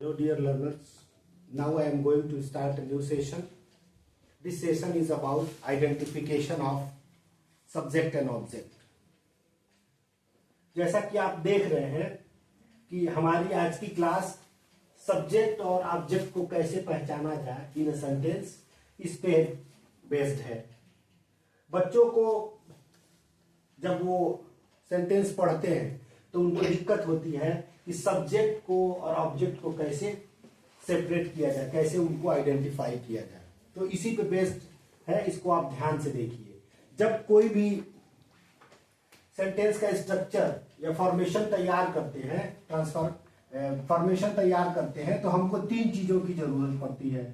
Hello dear learners, now I am going to start a new session. This session is about identification of subject and object. जैसा कि आप देख रहे हैं कि हमारी आज की क्लास सब्जेक्ट और ऑब्जेक्ट को कैसे पहचाना जाए इन अ सेंटेंस इस पे बेस्ड है। बच्चों को जब वो सेंटेंस पढ़ते हैं तो उनको दिक्कत होती है कि सब्जेक्ट को और ऑब्जेक्ट को कैसे सेपरेट किया जाए, कैसे उनको आइडेंटिफाई किया जाए। तो इसी पे बेस्ड है, इसको आप ध्यान से देखिए। जब कोई भी सेंटेंस का स्ट्रक्चर या फॉर्मेशन तैयार करते हैं, फॉर्मेशन तैयार करते हैं, तो हमको तीन चीजों की जरूरत पड़ती है,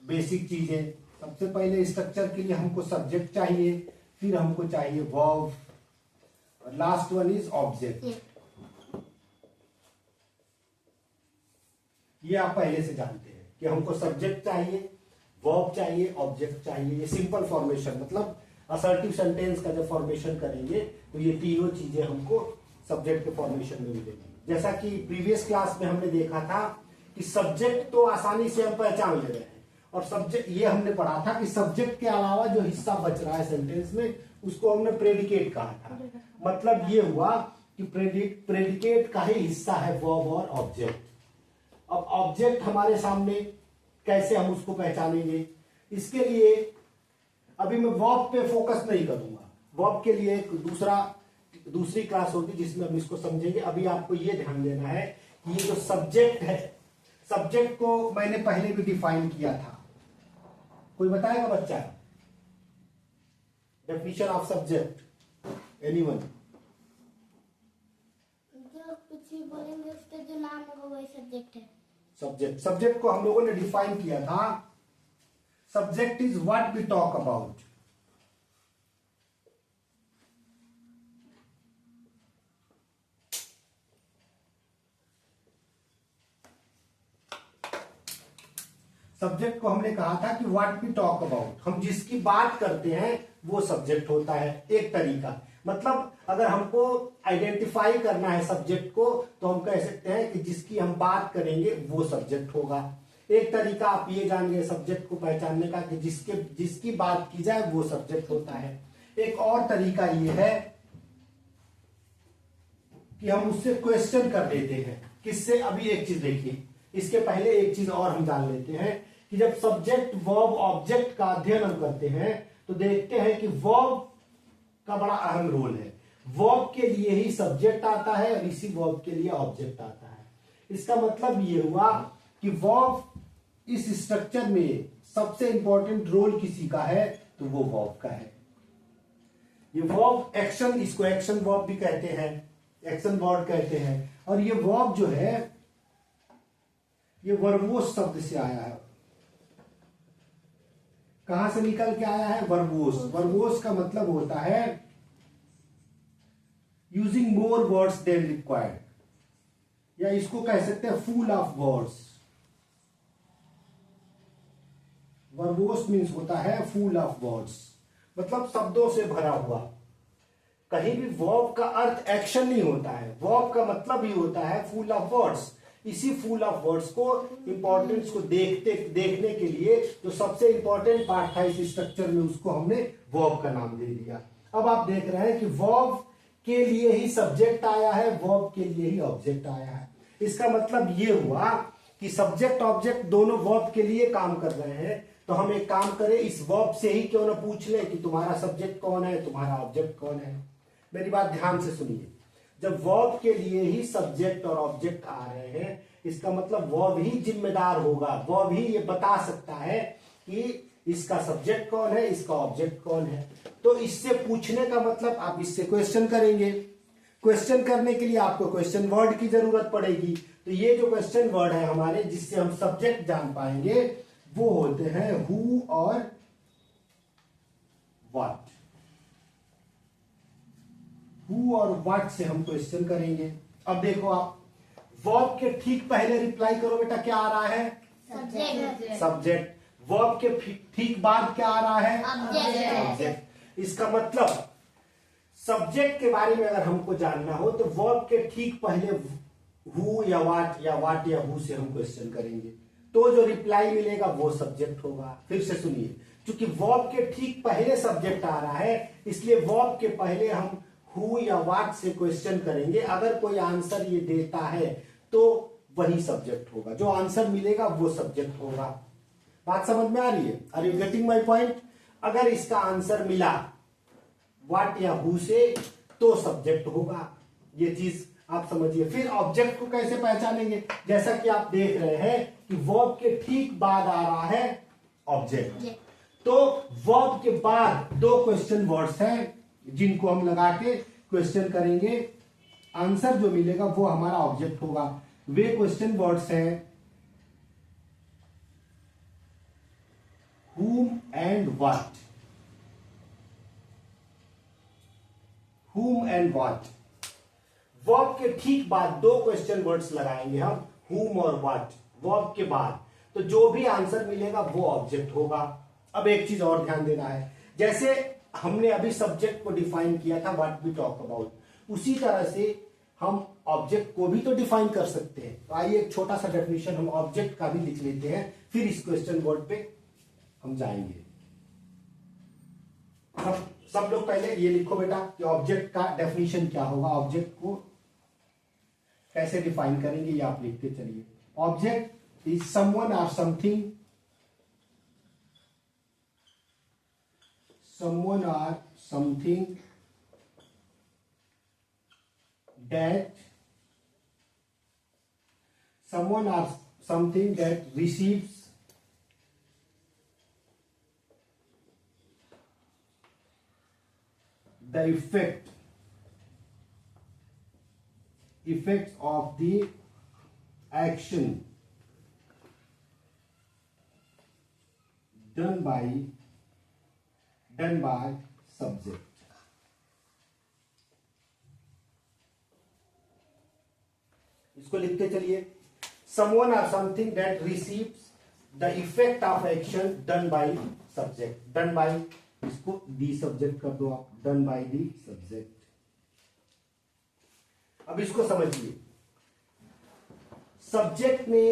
बेसिक चीजें। सबसे पहले स्ट्रक्चर के लिए हमको सब्जेक्ट चाहिए, फिर हमको चाहिए वर्ब, और लास्ट वन इज ऑब्जेक्ट। ये आप पहले से जानते हैं कि हमको सब्जेक्ट चाहिए, वर्ब चाहिए, ऑब्जेक्ट चाहिए। ये सिंपल फॉर्मेशन, मतलब असर्टिव सेंटेंस का जब फॉर्मेशन करेंगे तो ये तीनों चीजें हमको सब्जेक्ट के फॉर्मेशन में मिलेगी। जैसा कि प्रीवियस क्लास में हमने देखा था कि सब्जेक्ट तो आसानी से हम पहचान ले रहे हैं, और सब्जेक्ट ये हमने पढ़ा था कि सब्जेक्ट के अलावा जो हिस्सा बच रहा है सेंटेंस में उसको हमने प्रेडिकेट कहा था। मतलब ये हुआ कि प्रेडिकेट का ही हिस्सा है वर्ब और ऑब्जेक्ट। अब ऑब्जेक्ट हमारे सामने, कैसे हम उसको पहचानेंगे? इसके लिए अभी मैं वर्ब पे फोकस नहीं करूंगा, वर्ब के लिए एक दूसरी क्लास होगी जिसमें हम इसको समझेंगे। अभी आपको ये ध्यान देना है कि ये जो सब्जेक्ट है, सब्जेक्ट को मैंने पहले भी डिफाइन किया था। कोई बताएगा बच्चा डेफिनेशन ऑफ सब्जेक्ट? एनीवन? जो कुछ भी बोलेंगे उसका जो नाम होगा वही सब्जेक्ट है। सब्जेक्ट को हम लोगों ने डिफाइन किया था। Subject is what we talk about. Subject को हमने कहा था कि व्हाट वी टॉक अबाउट, हम जिसकी बात करते हैं वो सब्जेक्ट होता है। एक तरीका, मतलब अगर हमको आइडेंटिफाई करना है सब्जेक्ट को तो हम कह सकते हैं कि जिसकी हम बात करेंगे वो सब्जेक्ट होगा। एक तरीका आप ये जान गए सब्जेक्ट को पहचानने का कि जिसकी बात की जाए वो सब्जेक्ट होता है। एक और तरीका ये है कि हम उससे क्वेश्चन कर देते हैं। किससे? अभी एक चीज देखिए, इसके पहले एक चीज और हम जान लेते हैं कि जब सब्जेक्ट वर्ब ऑब्जेक्ट का अध्ययन हम करते हैं तो देखते हैं कि वर्ब का बड़ा अहम रोल है। वर्ब के लिए ही सब्जेक्ट आता है और इसी वर्ब के लिए ऑब्जेक्ट आता है। इसका मतलब ये हुआ कि वर्ब इस स्ट्रक्चर में सबसे इंपॉर्टेंट रोल किसी का है तो वो वर्ब का है। ये वर्ब एक्शन, इसको एक्शन वर्ब भी कहते हैं, एक्शन वर्ड कहते हैं। और ये वर्ब जो है ये वर्बोस शब्द से आया है। कहां से निकल के आया है? वर्बोस। वर्बोस का मतलब होता है using more words than required, या इसको कह सकते हैं full of words. Verbose means होता है फुल ऑफ वर्ड्स, मतलब शब्दों से भरा हुआ। कहीं भी वर्ब का अर्थ एक्शन नहीं होता है, वर्ब का मतलब ही होता है फुल ऑफ वर्ड्स। इसी फुल ऑफ वर्ड्स को, इंपॉर्टेंस को देखने के लिए जो सबसे इंपॉर्टेंट पार्ट था इस स्ट्रक्चर में, उसको हमने वर्ब का नाम दे दिया। अब आप देख रहे हैं कि वर्ब के लिए ही सब्जेक्ट आया है, वर्ब के लिए ही ऑब्जेक्ट आया है। इसका मतलब ये हुआ कि सब्जेक्ट ऑब्जेक्ट दोनों वर्ब के लिए काम कर रहे हैं। तो हम एक काम करें, इस वर्ब से ही क्यों ना पूछ ले कि तुम्हारा सब्जेक्ट कौन है, तुम्हारा ऑब्जेक्ट कौन है। मेरी बात ध्यान से सुनिए, जब वर्ब के लिए ही सब्जेक्ट और ऑब्जेक्ट आ रहे हैं, इसका मतलब वर्ब ही जिम्मेदार होगा, वर्ब ही ये बता सकता है कि इसका सब्जेक्ट कौन है, इसका ऑब्जेक्ट कौन है। तो इससे पूछने का मतलब आप इससे क्वेश्चन करेंगे। क्वेश्चन करने के लिए आपको क्वेश्चन वर्ड की जरूरत पड़ेगी। तो ये जो क्वेश्चन वर्ड है हमारे, जिससे हम सब्जेक्ट जान पाएंगे, वो होते हैं हु और व्हाट। हु और व्हाट से हम क्वेश्चन करेंगे। अब देखो, आप वर्ब के ठीक पहले रिप्लाई करो बेटा, क्या आ रहा है? सब्जेक्ट। वर्ब के ठीक बाद क्या आ रहा है? ऑब्जेक्ट। इसका मतलब सब्जेक्ट के बारे में अगर हमको जानना हो तो वर्ब के ठीक पहले हु या वाट या हु से हम क्वेश्चन करेंगे तो जो रिप्लाई मिलेगा वो सब्जेक्ट होगा। फिर से सुनिए, क्योंकि वर्ब के ठीक पहले सब्जेक्ट आ रहा है इसलिए वर्ब के पहले हम हु या वाट से क्वेश्चन करेंगे। अगर कोई आंसर ये देता है तो वही सब्जेक्ट होगा, जो आंसर मिलेगा वो सब्जेक्ट होगा। बात समझ में आ रही है? Are you getting my point? अगर इसका आंसर मिला व्हाट या हु से तो सब्जेक्ट होगा, ये चीज आप समझिए। फिर ऑब्जेक्ट को कैसे पहचानेंगे? जैसा कि आप देख रहे हैं कि वर्ब के ठीक बाद आ रहा है ऑब्जेक्ट, तो वर्ब के बाद दो क्वेश्चन वर्ड्स हैं जिनको हम लगा के क्वेश्चन करेंगे, आंसर जो मिलेगा वो हमारा ऑब्जेक्ट होगा। वे क्वेश्चन वर्ड्स हैं whom and what, whom and what। Verb के ठीक बाद दो क्वेश्चन वर्ड्स लगाएंगे हम, whom और what, वर्ब के बाद, तो जो भी आंसर मिलेगा वो ऑब्जेक्ट होगा। अब एक चीज और ध्यान देना है, जैसे हमने अभी सब्जेक्ट को डिफाइन किया था व्हाट वी टॉक अबाउट, उसी तरह से हम ऑब्जेक्ट को भी तो डिफाइन कर सकते हैं। तो आइए एक छोटा सा डेफिनेशन हम ऑब्जेक्ट का भी लिख लेते हैं, फिर इस क्वेश्चन वर्ड पे हम जाएंगे। सब लोग पहले ये लिखो बेटा कि ऑब्जेक्ट का डेफिनेशन क्या होगा, ऑब्जेक्ट को कैसे डिफाइन करेंगे ये आप लिखते चलिए। ऑब्जेक्ट इज समवन और something, someone or something that receives the effects of the action done by subject। इसको लिखते चलिए, someone or something that receives the effect of action done by subject, done by, इसको the subject कर दो आप, done by the subject। अब इसको समझिए, सब्जेक्ट ने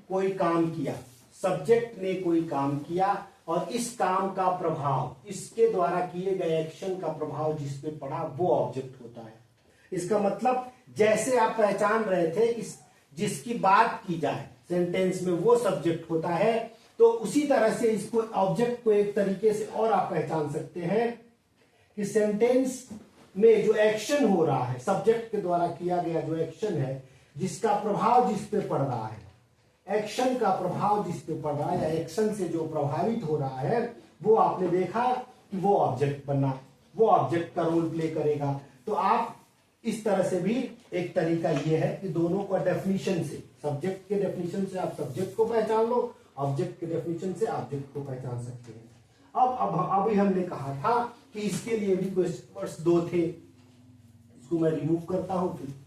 कोई काम किया, सब्जेक्ट ने कोई काम किया और इस काम का प्रभाव, इसके द्वारा किए गए एक्शन का प्रभाव जिस पे पड़ा वो ऑब्जेक्ट होता है। इसका मतलब जैसे आप पहचान रहे थे कि जिसकी बात की जाए सेंटेंस में वो सब्जेक्ट होता है, तो उसी तरह से इसको ऑब्जेक्ट को एक तरीके से और आप पहचान सकते हैं कि सेंटेंस में जो एक्शन हो रहा है, सब्जेक्ट के द्वारा किया गया जो एक्शन है, जिसका प्रभाव जिस पे पड़ रहा है, एक्शन का प्रभाव जिस पे पड़ रहा है या एक्शन से जो प्रभावित हो रहा है, वो आपने देखा कि वो ऑब्जेक्ट बना, वो ऑब्जेक्ट का रोल प्ले करेगा। तो आप इस तरह से भी एक तरीका ये है कि दोनों का डेफिनेशन से, सब्जेक्ट के डेफिनेशन से आप सब्जेक्ट को पहचान लो, ऑब्जेक्ट के डेफिनेशन से ऑब्जेक्ट को पहचान सकते हैं। अब अभी हमने कहा था कि इसके लिए भी क्वेश्चन वर्ड्स दो थे, इसको मैं रिमूव करता हूं। फिर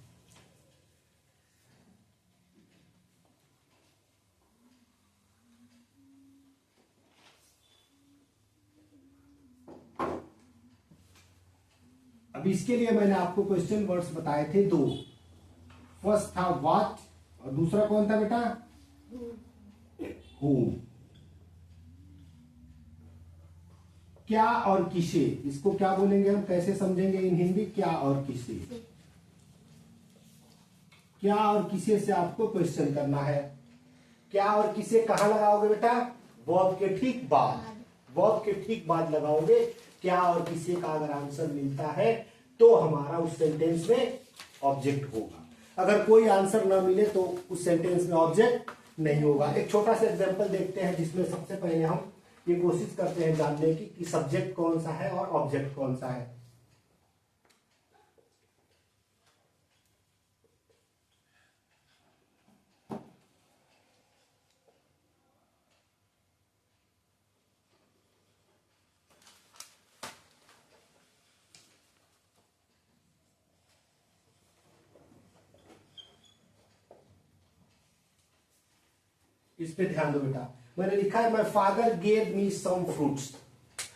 अब इसके लिए मैंने आपको क्वेश्चन वर्ड्स बताए थे दो, फर्स्ट था व्हाट और दूसरा कौन था बेटा? whom। क्या और किसे, इसको क्या बोलेंगे हम, कैसे समझेंगे इन हिंदी? क्या और किसे, क्या और किसे से आपको क्वेश्चन करना है। क्या और किसे कहां लगाओगे बेटा? वर्ब के ठीक बाद, वर्ब के ठीक बाद लगाओगे। क्या और किसे का अगर आंसर मिलता है तो हमारा उस सेंटेंस में ऑब्जेक्ट होगा, अगर कोई आंसर ना मिले तो उस सेंटेंस में ऑब्जेक्ट नहीं होगा। एक छोटा सा एग्जांपल देखते हैं जिसमें सबसे पहले हम ये कोशिश करते हैं जानने की कि सब्जेक्ट कौन सा है और ऑब्जेक्ट कौन सा है। इस पे ध्यान दो बेटा, मैंने लिखा है my father gave me some fruits.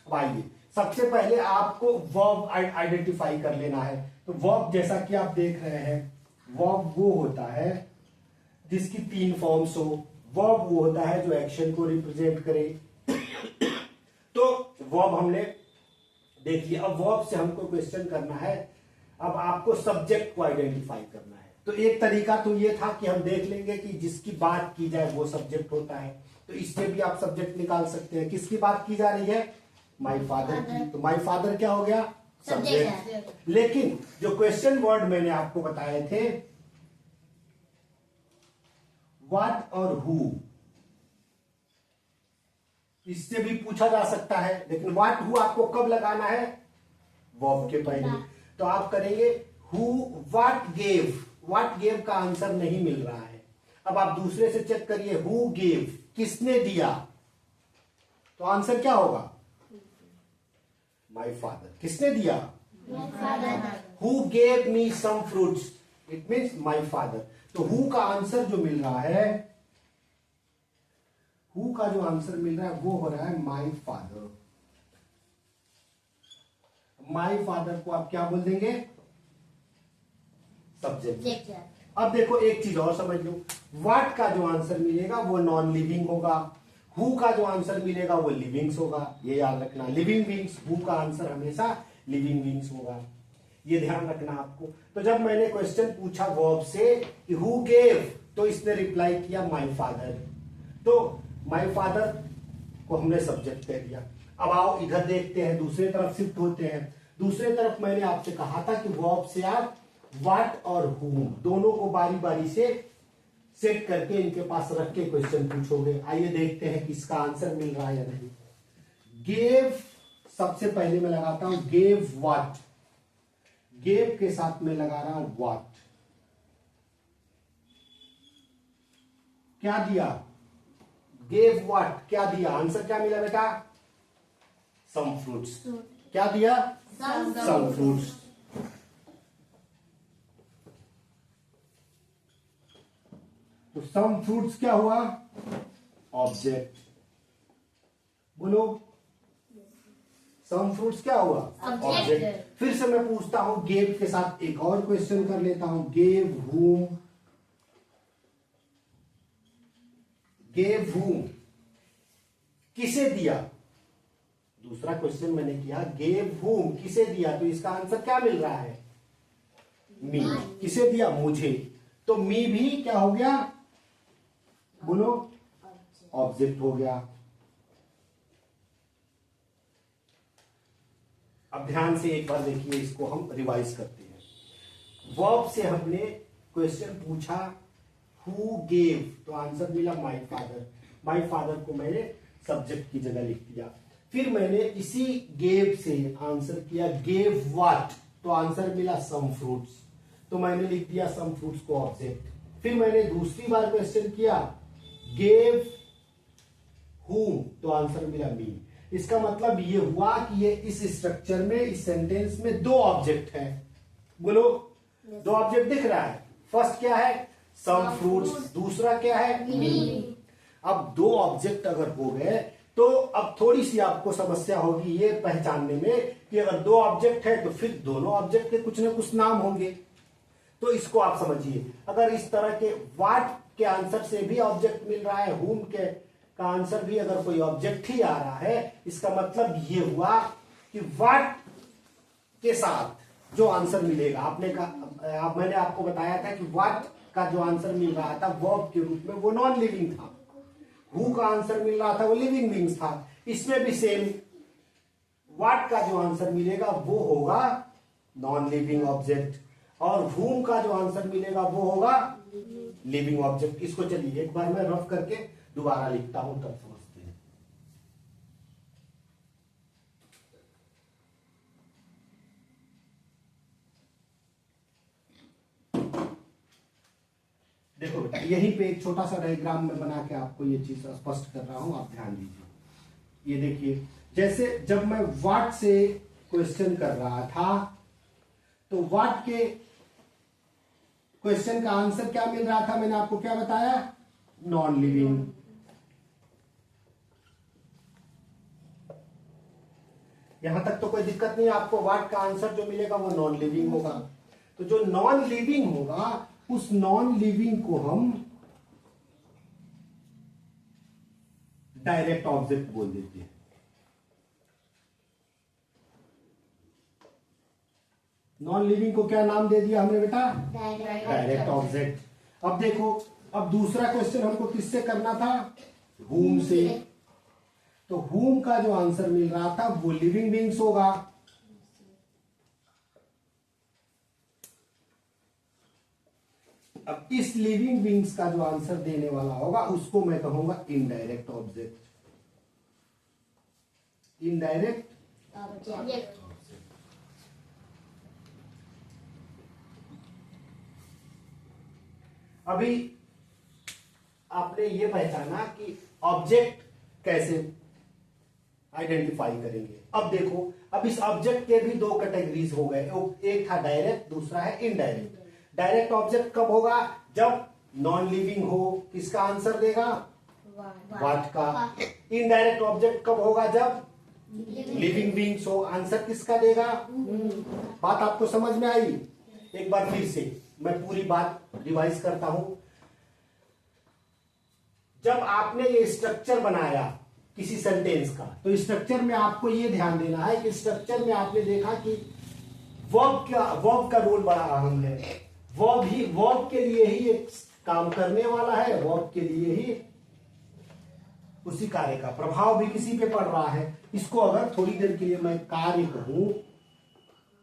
अब आइए सबसे पहले आपको वर्ब आइडेंटिफाई कर लेना है। तो वर्ब जैसा कि आप देख रहे हैं वर्ब वो होता है जिसकी 3 फॉर्म्स हो। वर्ब वो होता है जो एक्शन को रिप्रेजेंट करे। तो वर्ब हमने देख लिया। अब वर्ब से हमको क्वेश्चन करना है, अब आपको सब्जेक्ट को आइडेंटिफाई करना है। तो एक तरीका तो ये था कि हम देख लेंगे कि जिसकी बात की जाए वो सब्जेक्ट होता है, तो इससे भी आप सब्जेक्ट निकाल सकते हैं। किसकी बात की जा रही है? माय फादर की। तो माय फादर क्या हो गया? सब्जेक्ट। लेकिन जो क्वेश्चन वर्ड मैंने आपको बताए थे व्हाट और हु, इससे भी पूछा जा सकता है, लेकिन व्हाट हु आपको कब लगाना है? वर्ब के पहले। तो आप करेंगे who what gave. What gave का आंसर नहीं मिल रहा है। अब आप दूसरे से चेक करिए, हु गेव, किसने दिया, तो आंसर क्या होगा? My father. किसने दिया? Who gave me some fruits, it means my father. तो हु का आंसर जो मिल रहा है, हु का जो आंसर मिल रहा है वो हो रहा है माय फादर। माय फादर को आप क्या बोल देंगे? सब्जेक्ट। अब देखो एक चीज और समझ लो, व्हाट का जो आंसर मिलेगा वो नॉन लिविंग होगा, हु का जो आंसर मिलेगा वो लिविंग्स होगा। ये याद रखना, लिविंग बींग्स, हु का आंसर हमेशा लिविंग बींग्स होगा, ये ध्यान रखना आपको। तो जब मैंने क्वेश्चन पूछा वर्ब से कि हु गेव, तो इसने रिप्लाई किया माय फादर। तो माय फादर को हमने सब्जेक्ट कह दिया। अब आओ इधर देखते हैं, दूसरे तरफ शिफ्ट होते हैं। दूसरे तरफ मैंने आपसे कहा था कि वर्ब से आप व्हाट और whom दोनों को बारी बारी से सेट करके इनके पास रख के क्वेश्चन पूछोगे। आइए देखते हैं कि इसका आंसर मिल रहा है या नहीं। गेव, सबसे पहले मैं लगाता हूं गेव व्हाट, गेव के साथ में लगा रहा हूं व्हाट। क्या दिया? गेव व्हाट, क्या दिया? आंसर क्या मिला बेटा? Some fruits. क्या दिया? Some fruits. तो सम फ्रूट्स क्या हुआ? ऑब्जेक्ट। बोलो, सम फ्रूट्स क्या हुआ? ऑब्जेक्ट। फिर से मैं पूछता हूं गेव के साथ एक और क्वेश्चन कर लेता हूं। गेव whom, गेव whom, किसे दिया? दूसरा क्वेश्चन मैंने किया गेव whom, किसे दिया? तो इसका आंसर क्या मिल रहा है? मी। किसे दिया? मुझे। तो मी भी क्या हो गया? बोलो, ऑब्जेक्ट हो गया। अब ध्यान से एक बार देखिए, इसको हम रिवाइज करते हैं। वर्ब से हमने क्वेश्चन पूछा हु गेव, तो आंसर मिला माय फादर। माय फादर को मैंने सब्जेक्ट की जगह लिख दिया। फिर मैंने इसी गेव से आंसर किया गेव व्हाट, तो आंसर मिला सम फ्रूट्स, तो मैंने लिख दिया सम फ्रूट्स को ऑब्जेक्ट। फिर मैंने दूसरी बार क्वेश्चन किया गेव whom, तो आंसर मिला मी। इसका मतलब ये हुआ कि ये इस स्ट्रक्चर में, इस सेंटेंस में दो ऑब्जेक्ट हैं। बोलो, दो ऑब्जेक्ट दिख रहा है। फर्स्ट क्या है? Some fruits. दूसरा क्या है? मी। अब दो ऑब्जेक्ट अगर हो गए तो अब थोड़ी सी आपको समस्या होगी ये पहचानने में कि अगर दो ऑब्जेक्ट है तो फिर दोनों ऑब्जेक्ट के कुछ ना कुछ नाम होंगे। तो इसको आप समझिए, अगर इस तरह के व्हाट के आंसर से भी ऑब्जेक्ट मिल रहा है, whom के का आंसर भी अगर कोई ऑब्जेक्ट ही आ रहा है, इसका मतलब ये हुआ कि व्हाट के साथ जो आंसर मिलेगा, आपने कहा, मैंने आपको बताया था कि व्हाट का जो आंसर मिल रहा था वर्ब के रूप में वो नॉन लिविंग था, हु का आंसर मिल रहा था वो लिविंग बीइंग्स था। इसमें भी सेम, व्हाट का जो आंसर मिलेगा वो होगा नॉन लिविंग ऑब्जेक्ट और whom का जो आंसर मिलेगा वो होगा लिविंग ऑब्जेक्ट। इसको चलिए एक बार मैं रफ करके दोबारा लिखता हूं, तब समझते हैं। देखो बेटा, यहीं पे एक छोटा सा डायग्राम में बना के आपको ये चीज स्पष्ट कर रहा हूं, आप ध्यान दीजिए। ये देखिए, जैसे जब मैं व्हाट से क्वेश्चन कर रहा था तो व्हाट के क्वेश्चन का आंसर क्या मिल रहा था? मैंने आपको क्या बताया? Non living. यहां तक तो कोई दिक्कत नहीं, आपको व्हाट का आंसर जो मिलेगा वो नॉन लिविंग होगा। तो जो नॉन लिविंग होगा उस नॉन लिविंग को हम डायरेक्ट ऑब्जेक्ट बोल देते हैं। नॉन लिविंग को क्या नाम दे दिया हमने बेटा? Direct object. अब देखो, अब दूसरा क्वेश्चन हमको किससे करना था? whom से। तो whom का जो आंसर मिल रहा था वो लिविंग बीइंग्स होगा। अब इस लिविंग बीइंग्स का जो आंसर देने वाला होगा उसको मैं कहूंगा इनडायरेक्ट ऑब्जेक्ट। Indirect object. अभी आपने ये पहचाना कि ऑब्जेक्ट कैसे आइडेंटिफाई करेंगे। अब देखो, अब इस ऑब्जेक्ट के भी दो कैटेगरीज हो गए, एक था डायरेक्ट, दूसरा है इनडायरेक्ट। डायरेक्ट ऑब्जेक्ट कब होगा? जब नॉन लिविंग हो। किसका आंसर देगा? व्हाट का। इनडायरेक्ट ऑब्जेक्ट कब होगा? जब लिविंग बीइंग्स हो। आंसर किसका देगा? बात आपको समझ में आई? एक बार फिर से मैं पूरी बात रिवाइज करता हूं। जब आपने ये स्ट्रक्चर बनाया किसी सेंटेंस का, तो स्ट्रक्चर में आपको ये ध्यान देना है कि स्ट्रक्चर में आपने देखा कि वर्ब का रोल बड़ा अहम है। वर्ब के लिए ही एक काम करने वाला है, वर्ब के लिए ही उसी कार्य का प्रभाव भी किसी पे पड़ रहा है। इसको अगर थोड़ी देर के लिए मैं कार्य कहूं,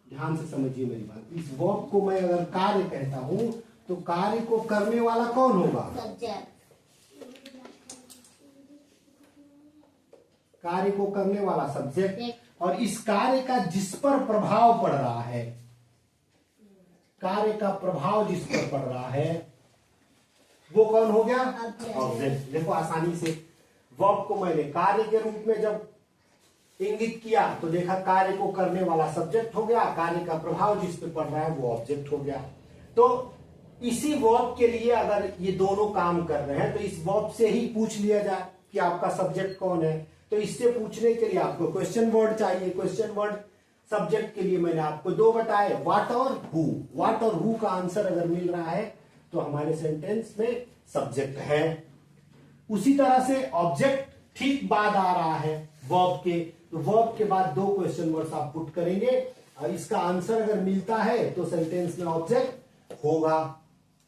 ध्यान से समझिए मेरी बात। इस वर्ब को मैं अगर कार्य कहता हूं तो कार्य को करने वाला कौन होगा? सब्जेक्ट। कार्य को करने वाला सब्जेक्ट। और इस कार्य का जिस पर प्रभाव पड़ रहा है, कार्य का प्रभाव जिस पर पड़ रहा है वो कौन हो गया? ऑब्जेक्ट। देखो आसानी से, वर्ब को मैंने कार्य के रूप में जब इंगित किया तो देखा कार्य को करने वाला सब्जेक्ट हो गया, कार्य का प्रभाव जिस पर पड़ रहा है वो ऑब्जेक्ट हो गया। तो इसी वर्ब के लिए अगर ये दोनों काम कर रहे हैं तो इस वर्ब से ही पूछ लिया जाए कि आपका सब्जेक्ट कौन है। तो इससे पूछने के लिए आपको क्वेश्चन वर्ड चाहिए। क्वेश्चन वर्ड सब्जेक्ट के लिए मैंने आपको दो बताए, व्हाट और हु। व्हाट और हु का आंसर अगर मिल रहा है तो हमारे सेंटेंस में सब्जेक्ट है। उसी तरह से ऑब्जेक्ट ठीक बाद आ रहा है वर्ब के, तो वर्ब के बाद दो क्वेश्चन वर्ड्स आप पुट करेंगे और इसका आंसर अगर मिलता है तो सेंटेंस में ऑब्जेक्ट होगा,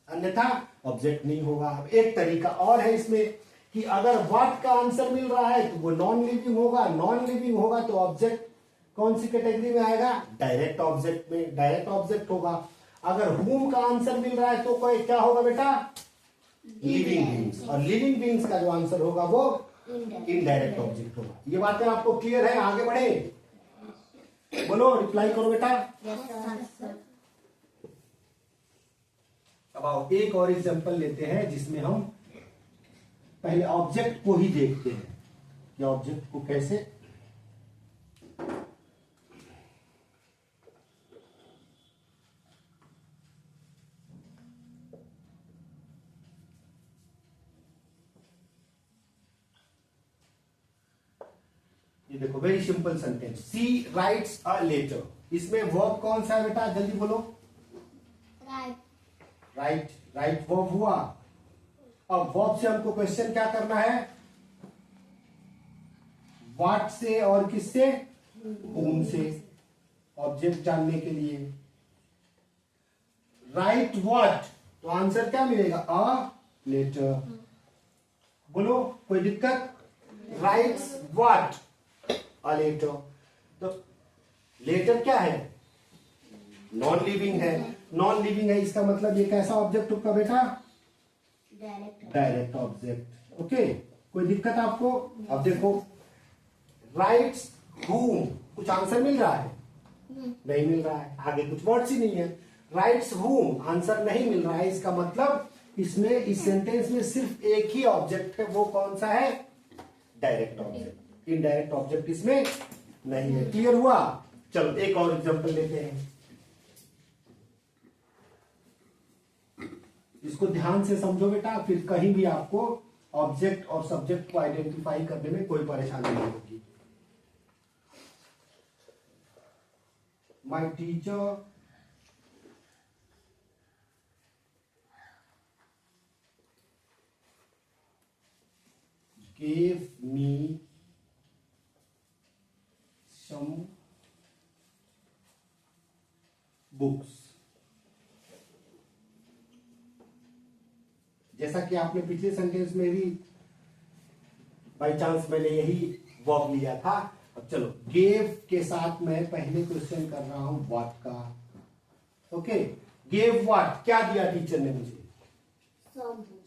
अन्यथा ऑब्जेक्ट नहीं होगा। अब एक तरीका और है इसमें कि अगर व्हाट का आंसर मिल रहा है तो वो नॉन लिविंग होगा, नॉन लिविंग होगा तो ऑब्जेक्ट कौन सी कैटेगरी में आएगा? डायरेक्ट ऑब्जेक्ट में, डायरेक्ट ऑब्जेक्ट होगा। अगर हुम का आंसर मिल रहा है तो कोई क्या होगा बेटा? Living beings. और लिविंग बीइंग्स का जो आंसर होगा वो इनडायरेक्ट ऑब्जेक्ट होगा। ये बातें आपको क्लियर है? आगे बढ़े, बोलो, रिप्लाई करो बेटा। अब आओ एक और एग्जांपल लेते हैं जिसमें हम पहले ऑब्जेक्ट को ही देखते हैं कि ऑब्जेक्ट को कैसे। ये देखो, very simple sentence, she writes a letter. इसमें वर्ब कौन सा है बेटा? जल्दी बोलो। राइट। राइट वर्ब हुआ। अब वर्ब से हमको क्वेश्चन क्या करना है? व्हाट से और किससे? whom से, ऑब्जेक्ट जानने के लिए। राइट व्हाट, तो आंसर क्या मिलेगा? A letter. बोलो, कोई दिक्कत? Writes what? A letter. तो लेटर क्या है? नॉन लिविंग है। नॉन लिविंग है, इसका मतलब ये कैसा ऑब्जेक्ट होगा बेटा? Direct object. ओके, कोई दिक्कत आपको? अब देखो, राइट्स whom, कुछ आंसर मिल रहा है? नहीं मिल रहा है, आगे कुछ वर्ड्स ही नहीं है। राइट्स whom आंसर नहीं मिल रहा है, इसका मतलब इसमें, इस सेंटेंस में सिर्फ एक ही ऑब्जेक्ट है। वो कौन सा है? Direct object. इनडायरेक्ट ऑब्जेक्ट इसमें नहीं है। क्लियर हुआ? चलो एक और एग्जांपल लेते हैं। इसको ध्यान से समझो बेटा, फिर कहीं भी आपको ऑब्जेक्ट और सब्जेक्ट को आइडेंटिफाई करने में कोई परेशानी नहीं होगी। My teacher gave me some books। जैसा कि आपने पिछले सेंटेंस में भी बाई चांस मैंने यही वर्ब लिया था। अब चलो गेव के साथ मैं पहले क्वेश्चन कर रहा हूं व्हाट का। ओके, गेव व्हाट, क्या दिया टीचर ने मुझे?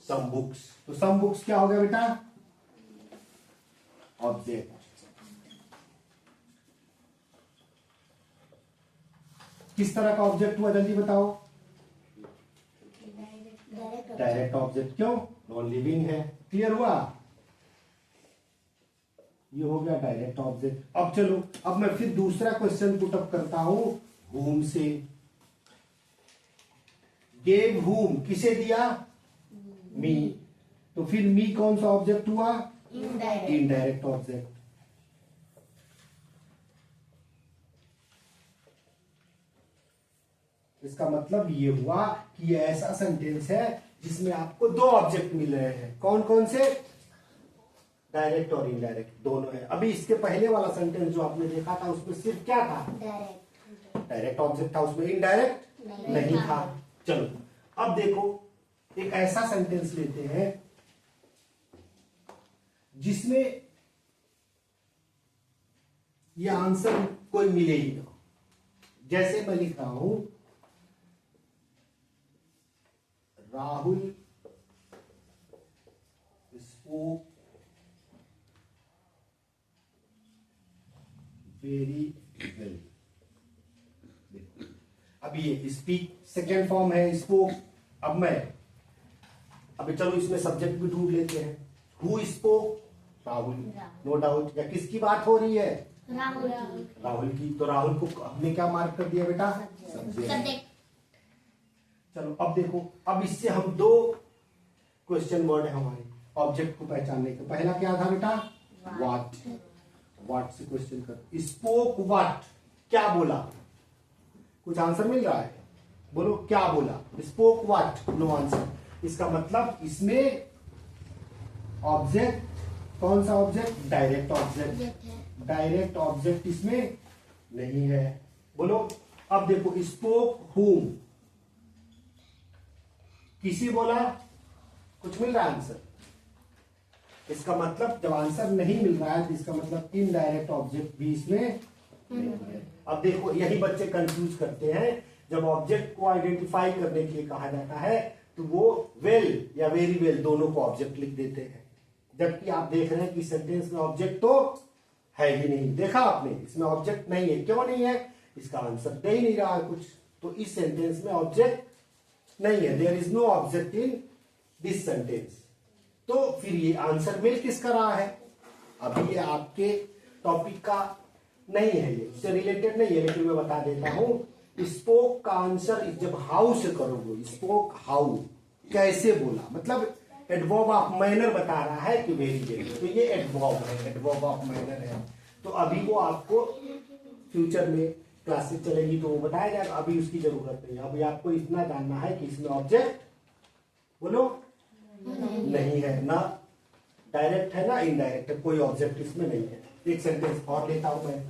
Some books. तो सम बुक्स क्या हो गया बेटा? ऑब्जेक्ट। किस तरह का ऑब्जेक्ट हुआ जल्दी बताओ? Direct object. क्यों? नॉन लिविंग है। क्लियर हुआ? ये हो गया डायरेक्ट ऑब्जेक्ट। अब चलो, अब मैं फिर दूसरा क्वेश्चन पुट अप करता हूं whom से। गेव whom, किसे दिया? मी। तो फिर मी कौन सा ऑब्जेक्ट हुआ? Indirect object. इसका मतलब ये हुआ कि ये ऐसा सेंटेंस है जिसमें आपको दो ऑब्जेक्ट मिल रहे हैं। कौन कौन से? डायरेक्ट और इनडायरेक्ट दोनों है। अभी इसके पहले वाला सेंटेंस जो आपने देखा था उसमें सिर्फ क्या था? डायरेक्ट ऑब्जेक्ट था, उसमें इनडायरेक्ट नहीं था। चलो अब देखो, एक ऐसा सेंटेंस लेते हैं जिसमें ये आंसर कोई मिले ही ना। जैसे मैं लिख रहा हूं राहुल स्पोक वेरी वेल। अब ये स्पीक सेकेंड फॉर्म है, स्पोक। अब मैं अभी चलो इसमें सब्जेक्ट भी ढूंढ लेते हैं। Who spoke? Rahul, no doubt. या किसकी बात हो रही है? राहुल की। तो राहुल को हमने क्या मार्क कर दिया बेटा? सब्जेक्ट। चलो अब देखो, अब इससे हम दो क्वेश्चन वर्ड है हमारे ऑब्जेक्ट को पहचानने के। पहला क्या था बेटा? व्हाट। व्हाट से क्वेश्चन कर। स्पोक व्हाट, क्या बोला? कुछ आंसर मिल रहा है? बोलो क्या बोला? Spoke what, no answer. इसका मतलब इसमें ऑब्जेक्ट कौन सा object? Direct object. Direct object इसमें नहीं है। बोलो अब देखो, स्पोक हुम, किसी बोला? कुछ मिल रहा है आंसर? इसका मतलब जब आंसर नहीं मिल रहा है तो इसका मतलब इनडायरेक्ट ऑब्जेक्ट भी इसमें नहीं है। अब देखो यही बच्चे कंफ्यूज करते हैं। जब ऑब्जेक्ट को आइडेंटिफाई करने के लिए कहा जाता है तो वो वेल या वेरी वेल दोनों को ऑब्जेक्ट लिख देते हैं, जबकि आप देख रहे हैं कि सेंटेंस में ऑब्जेक्ट तो है ही नहीं। देखा आपने, इसमें ऑब्जेक्ट नहीं है। क्यों नहीं है? इसका आंसर दे ही नहीं रहा है कुछ। तो इस सेंटेंस में ऑब्जेक्ट नहीं है। There is no object in this sentence. तो फिर ये आंसर मिल किसका रहा है? अभी ये आपके टॉपिक का नहीं है, ये इससे रिलेटेड नहीं है, लेकिन मैं बता देता हूं। स्पोक का आंसर जब हाउ से करोगे, स्पोक हाउ, कैसे बोला, मतलब एडवर्ब ऑफ मैनर बता रहा है कि वेरी वेल। तो ये एडवर्ब है, एडवर्ब ऑफ मैनर है। तो अभी वो आपको फ्यूचर में क्लासेस चलेगी तो वो बताया जाएगा, अभी उसकी जरूरत नहीं है। अभी आपको इतना जानना है कि इसमें ऑब्जेक्ट बोलो नहीं है, ना डायरेक्ट है ना इनडायरेक्ट है, कोई ऑब्जेक्ट इसमें नहीं है। एक सेंटेंस और लेता हूं मैं,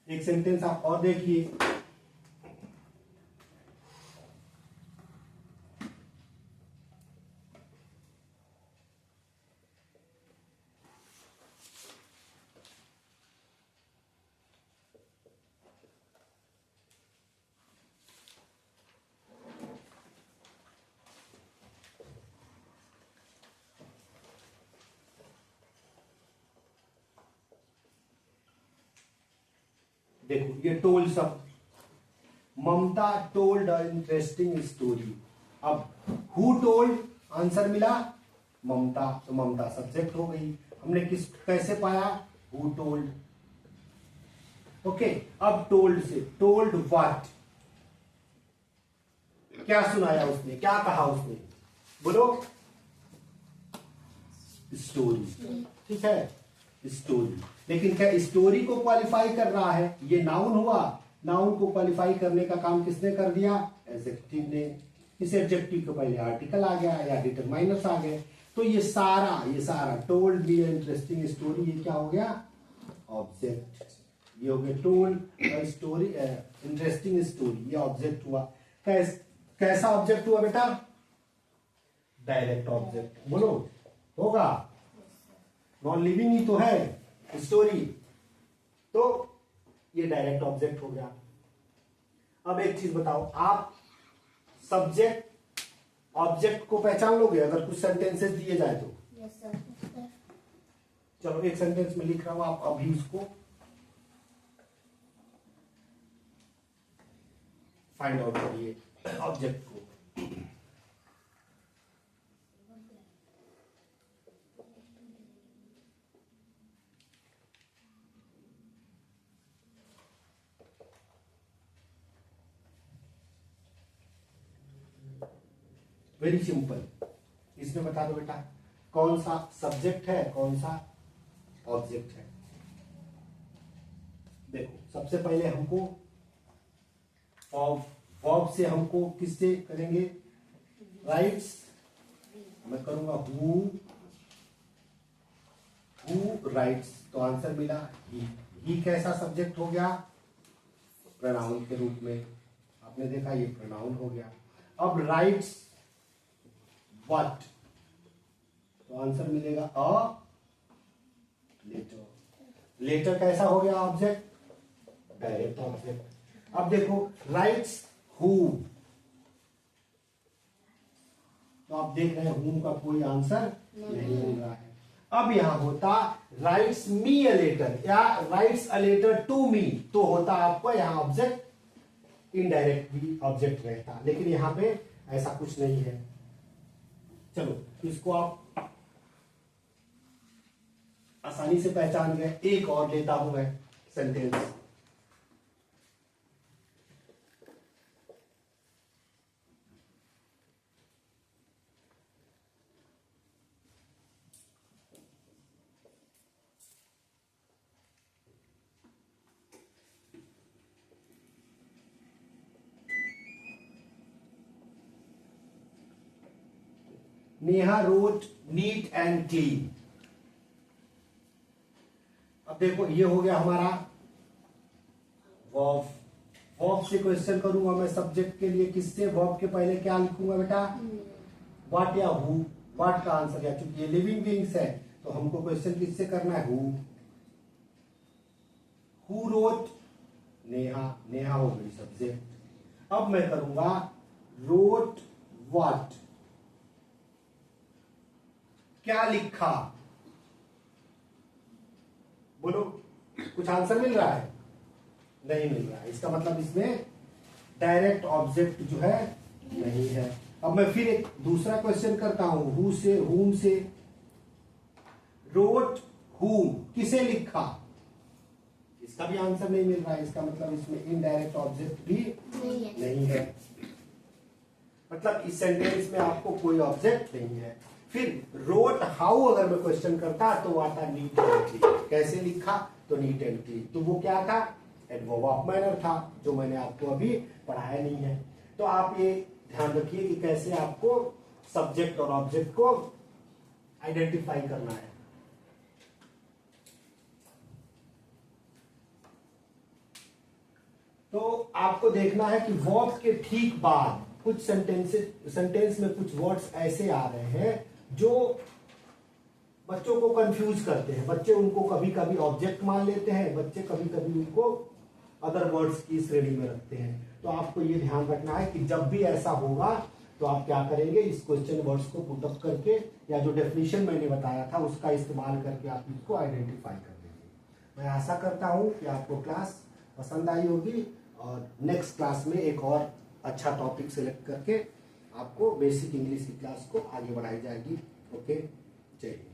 एक सेंटेंस आप और देखिए। देखो ये टोल्ड सब, ममता टोल्ड अ इंटरेस्टिंग स्टोरी। अब हु टोल्ड, आंसर मिला ममता, तो ममता सब्जेक्ट हो गई। हमने किस कैसे पाया? Who told. ओके, अब टोल्ड से, टोल्ड व्हाट, क्या सुनाया उसने, क्या कहा उसने? बोलो स्टोरी। ठीक है, स्टोरी। लेकिन क्या स्टोरी को क्वालिफाई कर रहा है? ये नाउन हुआ, नाउन को क्वालिफाई करने का काम किसने कर दिया? एडजेक्टिव ने। इस एडजेक्टिव के पहले आर्टिकल आ गया या डिटरमाइनर्स आ गए। तो ये सारा टोल्ड मी इंटरेस्टिंग स्टोरी, ये क्या हो गया? ऑब्जेक्ट। ये हो गया टोल्ड स्टोरी, इंटरेस्टिंग स्टोरी, ये ऑब्जेक्ट हुआ। कैसा ऑब्जेक्ट हुआ बेटा? Direct object. बोलो, होगा? नॉन लिविंग ही तो है स्टोरी, तो ये डायरेक्ट ऑब्जेक्ट हो गया। अब एक चीज बताओ, आप सब्जेक्ट ऑब्जेक्ट को पहचान लोगे अगर कुछ सेंटेंसेस दिए जाए तो? Yes sir. चलो एक सेंटेंस में लिख रहा हूं, आप अभी उसको फाइंड आउट करिए ऑब्जेक्ट को। वेरी सिंपल, इसमें बता दो बेटा कौन सा सब्जेक्ट है, कौन सा ऑब्जेक्ट है। देखो सबसे पहले हमको वर्ब से हमको किससे करेंगे? राइट्स। मैं करूंगा हु राइट्स, तो आंसर मिला ही कैसा सब्जेक्ट हो गया? प्रोनाउन के रूप में। आपने देखा ये प्रोनाउन हो गया। अब राइट्स व्हाट, तो आंसर मिलेगा अ लेटर। लेटर कैसा हो गया ऑब्जेक्ट? Direct object. अब देखो राइट्स हु, तो आप देख रहे हैं हु का कोई आंसर नहीं मिल रहा है। अब यहां होता राइट्स मी अ लेटर या writes a letter to me, तो होता आपको यहां ऑब्जेक्ट इनडायरेक्ट भी ऑब्जेक्ट रहता, लेकिन यहां पे ऐसा कुछ नहीं है। चलो इसको आप आसानी से पहचान गए। एक और लेता हूं मैं sentence. Neha wrote neat and clean. अब देखो ये हो गया हमारा वर्ब। वर्ब से क्वेश्चन करूंगा मैं सब्जेक्ट के लिए, किससे? वर्ब के पहले क्या लिखूंगा बेटा? व्हाट या हु। व्हाट का आंसर है, चूंकि ये लिविंग बीइंग्स है तो हमको क्वेश्चन किससे करना है? हु रोट नेहा, नेहा हो गई सब्जेक्ट। अब मैं करूंगा रोट व्हाट, क्या लिखा? बोलो, कुछ आंसर मिल रहा है? नहीं मिल रहा है। इसका मतलब इसमें डायरेक्ट ऑब्जेक्ट जो है नहीं है। अब मैं फिर एक दूसरा क्वेश्चन करता हूं, हु से हुम से। रोट हुम, किसे लिखा? इसका भी आंसर नहीं मिल रहा है। इसका मतलब इसमें इनडायरेक्ट ऑब्जेक्ट भी नहीं है। मतलब इस सेंटेंस में आपको कोई ऑब्जेक्ट नहीं है। फिर रोट हाउ अगर मैं क्वेश्चन करता तो आता नीट एंड क्लीन। कैसे लिखा? तो नीट एंड क्लीन, तो वो क्या था? एडवर्ब ऑफ मैनर था, जो मैंने आपको अभी पढ़ाया नहीं है। तो आप ये ध्यान रखिए कि कैसे आपको सब्जेक्ट और ऑब्जेक्ट को आइडेंटिफाई करना है। तो आपको देखना है कि वर्ब के ठीक बाद कुछ सेंटेंस में कुछ वर्ड्स ऐसे आ रहे हैं जो बच्चों को कंफ्यूज करते हैं। बच्चे उनको कभी कभी ऑब्जेक्ट मान लेते हैं, बच्चे कभी कभी उनको अदर वर्ड्स की श्रेणी में रखते हैं। तो आपको ये ध्यान रखना है कि जब भी ऐसा होगा तो आप क्या करेंगे? इस क्वेश्चन वर्ड्स को पुटअप करके या जो डेफिनेशन मैंने बताया था उसका इस्तेमाल करके आप इसको आइडेंटिफाई कर देंगे। मैं आशा करता हूं कि आपको क्लास पसंद आई होगी और नेक्स्ट क्लास में एक और अच्छा टॉपिक सिलेक्ट करके आपको बेसिक इंग्लिश की क्लास को आगे बढ़ाई जाएगी। ओके, जय हिंद।